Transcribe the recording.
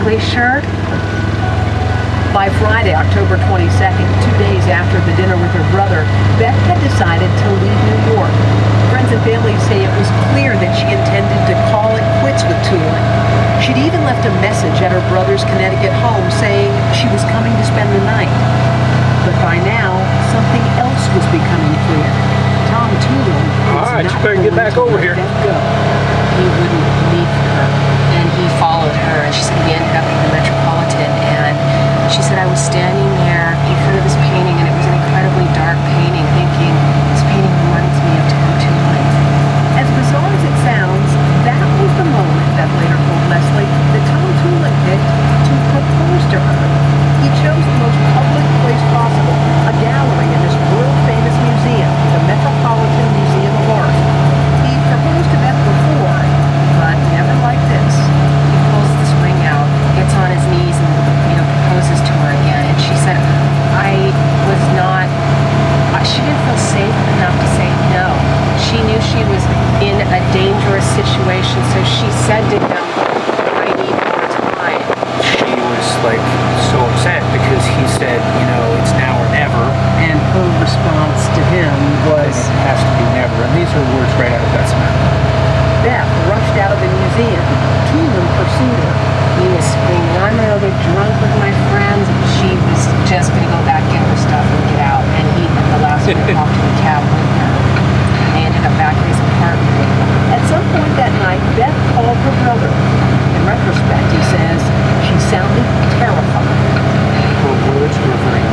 perfectly sure? By Friday, October 22nd, 2 days after the dinner with her brother, Beth had decided to leave New York. Friends and family say it was clear that she intended to call it quits with tooling. She'd even left a message at her brother's Connecticut home saying she was coming to spend the night. But by now, something else was becoming clear. Tom Tooling was not better get back over here. Go. He wouldn't leave her, and he followed her, and she said we ended up in the Metropolitan, and she said I was standing there in front of this painting, and it was an incredibly dark painting, thinking, this painting reminds me of Tom Tooling. As bizarre as it sounds, that was the moment that later told Leslie that Tom Tooling picked to propose to her. He chose the most public place possible, a gallery in this world-famous museum, the Metropolitan Museum of Art. He proposed to Beth before, but never like this. He pulls this ring out, gets on his knees, and proposes to her again. And she said, she didn't feel safe enough to say no. She knew she was in a dangerous situation, so she said to him, I need more time. She was like so upset because he said, it's now or never. And her response to him was, It has to be never. And these are words right out of Beth's mouth. Beth rushed out of the museum. Tooling pursued her. He was screaming, I'm going to get drunk with my friends. And she was just going to go back, get her stuff, and get out. And he, at the last minute, walked to the cab with her. And they ended up back in his apartment. At some point that night, Beth called her brother. In retrospect, he says, she sounded terrified. Her words were very